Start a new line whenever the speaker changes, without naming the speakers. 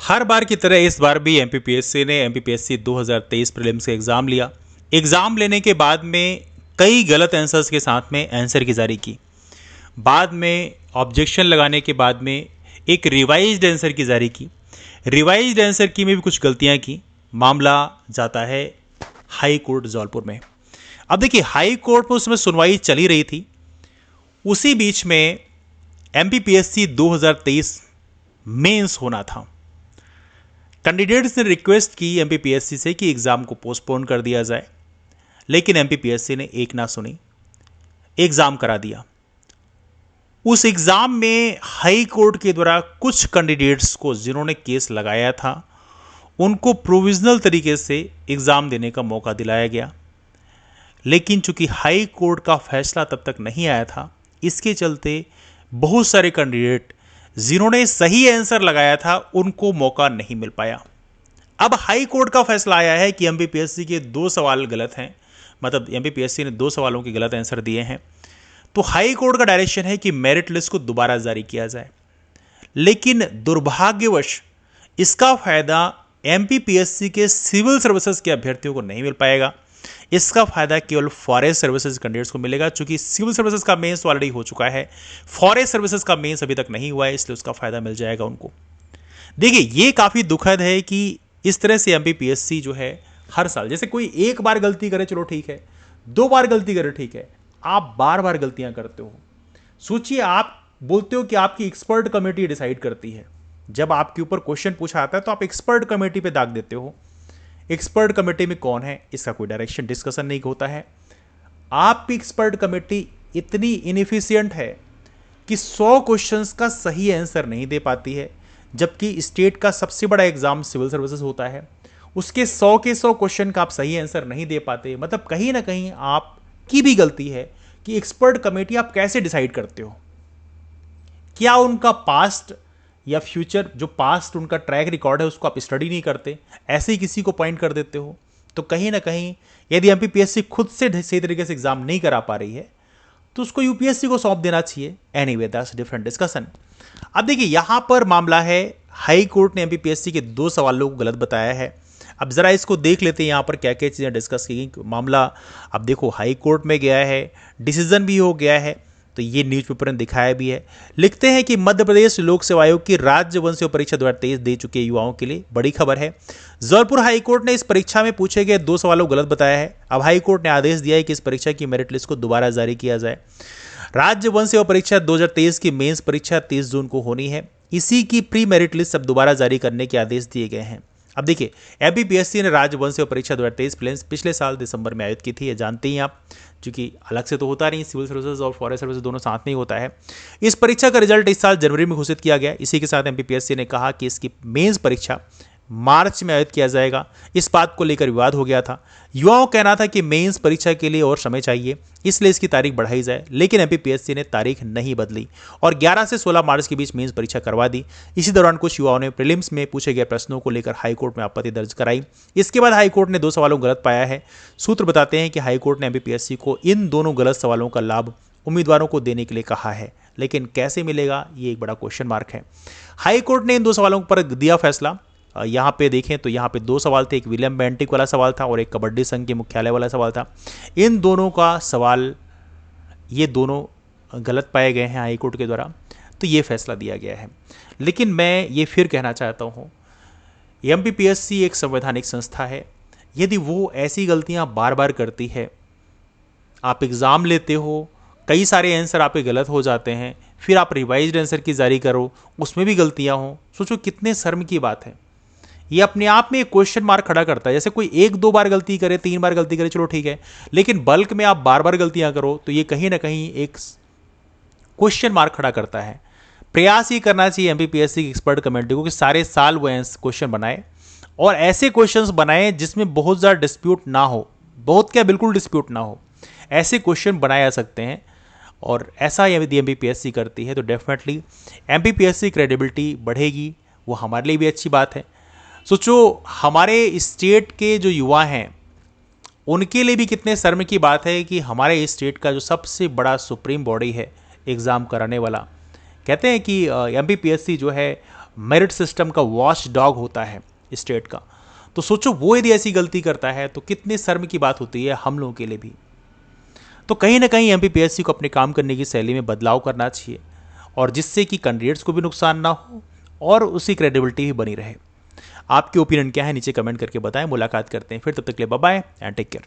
हर बार की तरह इस बार भी एमपीपीएससी ने एमपीपीएससी 2023 प्रीलिम्स का एग्ज़ाम लिया। एग्ज़ाम लेने के बाद में कई गलत आंसर्स के साथ में आंसर की जारी की। बाद में ऑब्जेक्शन लगाने के बाद में एक रिवाइज्ड आंसर की जारी की। रिवाइज्ड आंसर की में भी कुछ गलतियां की। मामला जाता है हाई कोर्ट जौलपुर में। अब देखिए, हाई कोर्ट में उसमें सुनवाई चली रही थी। उसी बीच में एमपीपीएससी 2023 मेंस होना था। कैंडिडेट्स ने रिक्वेस्ट की एमपीपीएससी से कि एग्ज़ाम को पोस्टपोन कर दिया जाए, लेकिन एमपीपीएससी ने एक ना सुनी, एग्ज़ाम करा दिया। उस एग्ज़ाम में हाई कोर्ट के द्वारा कुछ कैंडिडेट्स को जिन्होंने केस लगाया था उनको प्रोविजनल तरीके से एग्ज़ाम देने का मौका दिलाया गया, लेकिन चूंकि हाई कोर्ट का फैसला तब तक नहीं आया था, इसके चलते बहुत सारे कैंडिडेट जिन्होंने सही आंसर लगाया था उनको मौका नहीं मिल पाया। अब हाई कोर्ट का फैसला आया है कि एमपीपीएससी के 2 सवाल गलत हैं, मतलब एमपीपीएससी ने 2 सवालों के गलत आंसर दिए हैं। तो हाई कोर्ट का डायरेक्शन है कि मेरिट लिस्ट को दोबारा जारी किया जाए, लेकिन दुर्भाग्यवश इसका फायदा एमपीपीएससी के सिविल सर्विसेज के अभ्यर्थियों को नहीं मिल पाएगा। इसका फायदा केवल फॉरेस्ट सर्विसेज कैंडिडेट्स को मिलेगा। चूंकि सिविल सर्विसेज का मेंस ऑलरेडी हो चुका है, फॉरेस्ट सर्विसेज का मेंस अभी तक नहीं हुआ है, इसलिए उसका फायदा मिल जाएगा उनको। देखिए, ये काफी दुखद है कि इस तरह से एमपीपीएससी जो है हर साल, जैसे कोई एक बार गलती करे चलो ठीक है, 2 बार गलती करे ठीक है, आप बार बार गलतियां करते हो। सोचिए, आप बोलते हो कि आपकी एक्सपर्ट कमेटी डिसाइड करती है। जब आपके ऊपर क्वेश्चन पूछा आता है तो आप एक्सपर्ट कमेटी पे दाग देते हो। एक्सपर्ट कमेटी में कौन है, इसका कोई डायरेक्शन डिस्कशन नहीं होता है। आपकी एक्सपर्ट कमेटी इतनी इनएफिशिएंट है कि 100 क्वेश्चंस का सही आंसर नहीं दे पाती है, जबकि स्टेट का सबसे बड़ा एग्जाम सिविल सर्विसेज होता है, उसके 100 के 100 क्वेश्चन का आप सही आंसर नहीं दे पाते। मतलब कहीं ना कहीं आपकी भी गलती है कि एक्सपर्ट कमेटी आप कैसे डिसाइड करते हो। क्या उनका पास्ट या फ्यूचर, जो पास्ट उनका ट्रैक रिकॉर्ड है उसको आप स्टडी नहीं करते, ऐसे ही किसी को पॉइंट कर देते हो। तो कहीं ना कहीं यदि एमपीपीएससी खुद से सही तरीके से एग्जाम नहीं करा पा रही है तो उसको यूपीएससी को सौंप देना चाहिए। Anyway, that's different discussion. अब देखिए, यहां पर मामला है हाई कोर्ट ने एमपीपीएससी के 2 सवालों को गलत बताया है। अब जरा इसको देख लेते हैं यहां पर क्या क्या चीजें डिस्कस की गई। मामला अब देखो हाई कोर्ट में गया है, डिसीजन भी हो गया है, तो ये न्यूज़पेपर ने दिखाया भी है। लिखते हैं कि मध्य प्रदेश लोक सेवा आयोग की राज्य वन सेवा परीक्षा 2023 दे चुके युवाओं के लिए बड़ी खबर है। जौनपुर हाई कोर्ट ने इस परीक्षा में पूछे गए 2 सवालों को गलत बताया है। अब हाई कोर्ट ने आदेश दिया है कि इस परीक्षा की मेरिट लिस्ट को दोबारा जारी किया जाए। राज्य वन सेवा परीक्षा 2023 की मेंस परीक्षा 30 जून को होनी है। इसी की प्री मेरिट लिस्ट अब दोबारा जारी करने के आदेश दिए गए हैं। अब देखिए, एमपीपीएससी ने राज्य वन सेवा परीक्षा 2023 प्रीलिम्स पिछले साल दिसंबर में आयोजित की थी, ये जानते ही आप, क्योंकि अलग से तो होता नहीं, सिविल सर्विसेज और फॉरेस्ट सर्विसेज दोनों साथ में ही होता है। इस परीक्षा का रिजल्ट इस साल जनवरी में घोषित किया गया। इसी के साथ एमपीपीएससी ने कहा कि इसकी मेंस परीक्षा मार्च में आयोजित किया जाएगा। इस बात को लेकर विवाद हो गया था। युवाओं का कहना था कि मेंस परीक्षा के लिए और समय चाहिए, इसलिए इसकी तारीख बढ़ाई जाए, लेकिन एमपीपीएससी ने तारीख नहीं बदली और 11 से 16 मार्च के बीच मेंस परीक्षा करवा दी। इसी दौरान कुछ युवाओं ने प्रीलिम्स में पूछे गए प्रश्नों को लेकर हाईकोर्ट में आपत्ति दर्ज कराई। इसके बाद हाईकोर्ट ने 2 सवालों को गलत पाया है। सूत्र बताते हैं कि हाईकोर्ट ने एमपीपीएससी को इन दोनों गलत सवालों का लाभ उम्मीदवारों को देने के लिए कहा है, लेकिन कैसे मिलेगा, ये एक बड़ा क्वेश्चन मार्क है। हाईकोर्ट ने इन 2 सवालों पर दिया फैसला। यहाँ पे देखें तो यहाँ पे 2 सवाल थे, एक विलियम बेंटिक वाला सवाल था और एक कबड्डी संघ के मुख्यालय वाला सवाल था। इन दोनों का सवाल, ये दोनों गलत पाए गए हैं हाईकोर्ट के द्वारा, तो ये फैसला दिया गया है। लेकिन मैं ये फिर कहना चाहता हूँ, एमपीपीएससी एक संवैधानिक संस्था है। यदि वो ऐसी गलतियाँ बार बार करती है, आप एग्ज़ाम लेते हो, कई सारे आंसर आपके गलत हो जाते हैं, फिर आप रिवाइज्ड आंसर की जारी करो, उसमें भी गलतियाँ हों, सोचो कितने शर्म की बात है। ये अपने आप में एक क्वेश्चन मार्क खड़ा करता है। जैसे कोई 1-2 बार गलती करे, 3 बार गलती करे, चलो ठीक है, लेकिन बल्क में आप बार बार गलतियां करो तो ये कहीं ना कहीं एक क्वेश्चन मार्क खड़ा करता है। प्रयास ये करना चाहिए एमपीपीएससी की एक्सपर्ट कमेटी को कि सारे साल वो क्वेश्चन बनाए और ऐसे क्वेश्चंस बनाए जिसमें बहुत ज़्यादा डिस्प्यूट ना हो, बहुत क्या बिल्कुल डिस्प्यूट ना हो, ऐसे क्वेश्चन बनाए जा सकते हैं। और ऐसा यदि एमपीपीएससी करती है तो डेफिनेटली एमपीपीएससी क्रेडिबिलिटी बढ़ेगी, वो हमारे लिए भी अच्छी बात है। सोचो, हमारे स्टेट के जो युवा हैं उनके लिए भी कितने शर्म की बात है कि हमारे स्टेट का जो सबसे बड़ा सुप्रीम बॉडी है एग्ज़ाम कराने वाला, कहते हैं कि एमपीपीएससी जो है मेरिट सिस्टम का वॉच डॉग होता है स्टेट का, तो सोचो वो यदि ऐसी गलती करता है तो कितने शर्म की बात होती है हम लोगों के लिए भी। तो कहीं ना कहीं एमपीपीएससी को अपने काम करने की शैली में बदलाव करना चाहिए, और जिससे कि कैंडिडेट्स को भी नुकसान ना हो और उसकी क्रेडिबिलिटी भी बनी रहे। आपके ओपिनियन क्या है नीचे कमेंट करके बताएं। मुलाकात करते हैं फिर, तब तक के लिए bye bye and take care.